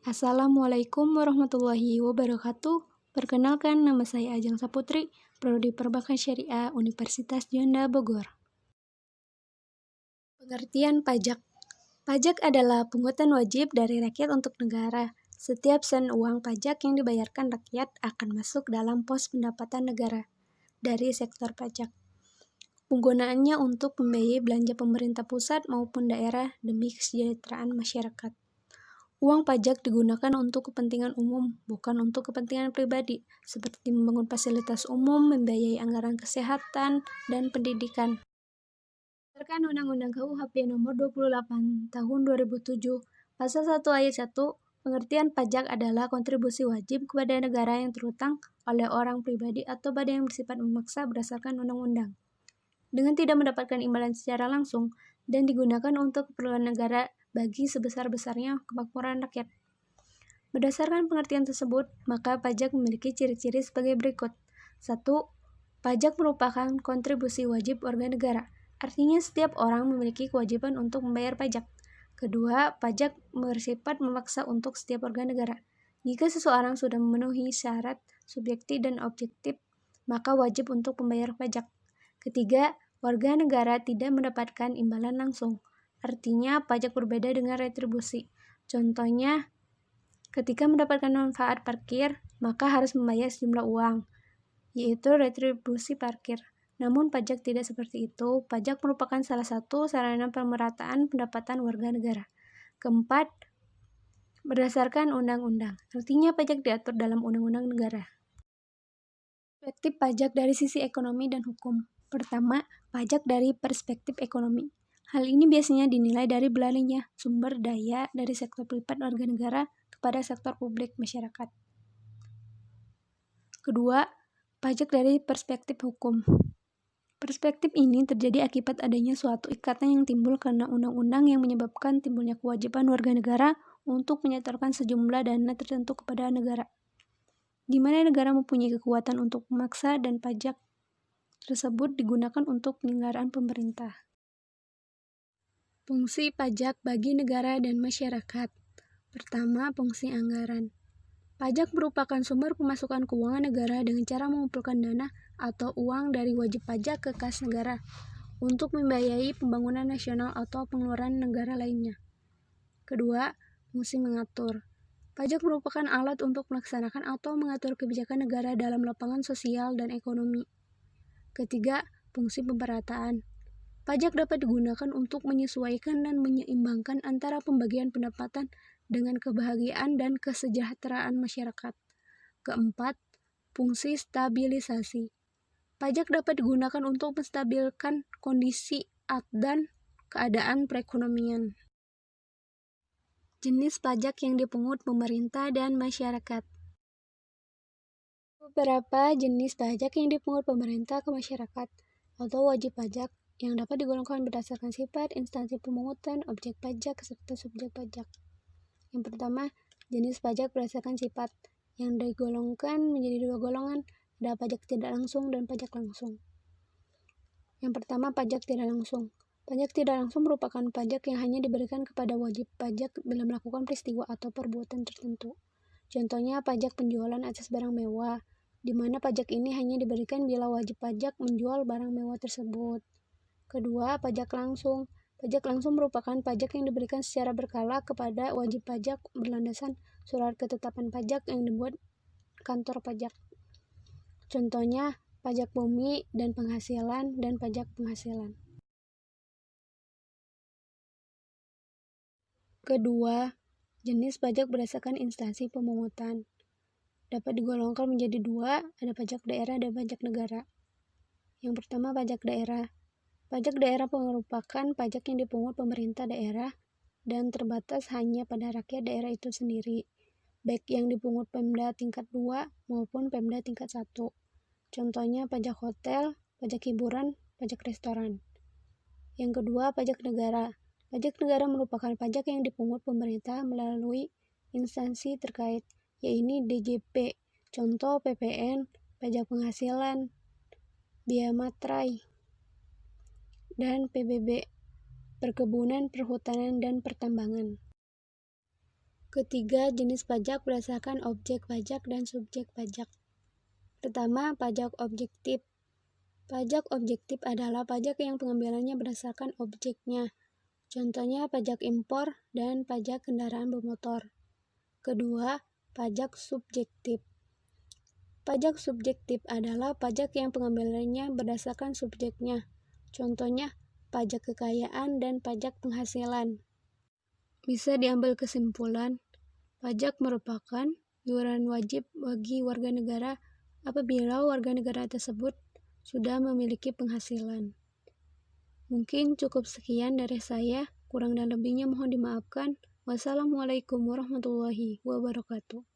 Assalamualaikum warahmatullahi wabarakatuh. Perkenalkan, nama saya Ajeng Saputri, Prodi Perbankan Syariah Universitas Juanda Bogor. Pengertian pajak. Pajak adalah pungutan wajib dari rakyat untuk negara. Setiap sen uang pajak yang dibayarkan rakyat akan masuk dalam pos pendapatan negara dari sektor pajak. Penggunaannya untuk membiayai belanja pemerintah pusat maupun daerah demi kesejahteraan masyarakat. Uang pajak digunakan untuk kepentingan umum, bukan untuk kepentingan pribadi, seperti membangun fasilitas umum, membiayai anggaran kesehatan, dan pendidikan. Berdasarkan Undang-Undang KUHP Nomor 28 Tahun 2007, Pasal 1 Ayat 1, pengertian pajak adalah kontribusi wajib kepada negara yang terhutang oleh orang pribadi atau badan yang bersifat memaksa berdasarkan undang-undang, dengan tidak mendapatkan imbalan secara langsung, dan digunakan untuk keperluan negara bagi sebesar-besarnya kemakmuran rakyat. Berdasarkan pengertian tersebut, maka pajak memiliki ciri-ciri sebagai berikut. 1. Pajak merupakan kontribusi wajib warga negara. Artinya setiap orang memiliki kewajiban untuk membayar pajak. Kedua, pajak bersifat memaksa untuk setiap warga negara. Jika seseorang sudah memenuhi syarat subjektif dan objektif, maka wajib untuk membayar pajak. Ketiga, warga negara tidak mendapatkan imbalan langsung. Artinya, pajak berbeda dengan retribusi. Contohnya, ketika mendapatkan manfaat parkir, maka harus membayar sejumlah uang, yaitu retribusi parkir. Namun pajak tidak seperti itu. Pajak merupakan salah satu sarana pemerataan pendapatan warga negara. Keempat, berdasarkan undang-undang. Artinya pajak diatur dalam undang-undang negara. Perspektif pajak dari sisi ekonomi dan hukum. Pertama, pajak dari perspektif ekonomi. Hal ini biasanya dinilai dari beralihnya sumber daya dari sektor privat warga negara kepada sektor publik masyarakat. Kedua, pajak dari perspektif hukum. Perspektif ini terjadi akibat adanya suatu ikatan yang timbul karena undang-undang yang menyebabkan timbulnya kewajiban warga negara untuk menyetorkan sejumlah dana tertentu kepada negara, di mana negara mempunyai kekuatan untuk memaksa dan pajak tersebut digunakan untuk penyelenggaraan pemerintah. Fungsi pajak bagi negara dan masyarakat. Pertama, fungsi anggaran. Pajak merupakan sumber pemasukan keuangan negara dengan cara mengumpulkan dana atau uang dari wajib pajak ke kas negara untuk membiayai pembangunan nasional atau pengeluaran negara lainnya. Kedua, fungsi mengatur. Pajak merupakan alat untuk melaksanakan atau mengatur kebijakan negara dalam lapangan sosial dan ekonomi. Ketiga, fungsi pemerataan. Pajak dapat digunakan untuk menyesuaikan dan menyeimbangkan antara pembagian pendapatan dengan kebahagiaan dan kesejahteraan masyarakat. Keempat, fungsi stabilisasi. Pajak dapat digunakan untuk menstabilkan kondisi dan keadaan perekonomian. Jenis pajak yang dipungut pemerintah dan masyarakat. Beberapa jenis pajak yang dipungut pemerintah ke masyarakat atau wajib pajak yang dapat digolongkan berdasarkan sifat, instansi pemungutan, objek pajak, serta subjek pajak. Yang pertama, jenis pajak berdasarkan sifat yang digolongkan menjadi dua golongan, ada pajak tidak langsung dan pajak langsung. Yang pertama, pajak tidak langsung. Pajak tidak langsung merupakan pajak yang hanya diberikan kepada wajib pajak bila melakukan peristiwa atau perbuatan tertentu. Contohnya, pajak penjualan atas barang mewah, di mana pajak ini hanya diberikan bila wajib pajak menjual barang mewah tersebut. Kedua, pajak langsung. Pajak langsung merupakan pajak yang diberikan secara berkala kepada wajib pajak berlandasan surat ketetapan pajak yang dibuat kantor pajak. Contohnya, pajak bumi dan penghasilan dan pajak penghasilan. Kedua, jenis pajak berdasarkan instansi pemungutan. Dapat digolongkan menjadi dua, ada pajak daerah dan pajak negara. Yang pertama, pajak daerah. Pajak daerah merupakan pajak yang dipungut pemerintah daerah dan terbatas hanya pada rakyat daerah itu sendiri, baik yang dipungut Pemda tingkat 2 maupun Pemda tingkat 1. Contohnya pajak hotel, pajak hiburan, pajak restoran. Yang kedua, pajak negara. Pajak negara merupakan pajak yang dipungut pemerintah melalui instansi terkait, yaitu DJP, contoh PPN, pajak penghasilan, biaya materai, dan PBB, perkebunan, perhutanan, dan pertambangan. Ketiga, jenis pajak berdasarkan objek pajak dan subjek pajak. Pertama, pajak objektif. Pajak objektif adalah pajak yang pengambilannya berdasarkan objeknya. Contohnya pajak impor dan pajak kendaraan bermotor. Kedua, pajak subjektif. Pajak subjektif adalah pajak yang pengambilannya berdasarkan subjeknya. Contohnya pajak kekayaan dan pajak penghasilan. Bisa diambil kesimpulan, pajak merupakan iuran wajib bagi warga negara apabila warga negara tersebut sudah memiliki penghasilan. Mungkin cukup sekian dari saya, kurang dan lebihnya mohon dimaafkan. Wassalamualaikum warahmatullahi wabarakatuh.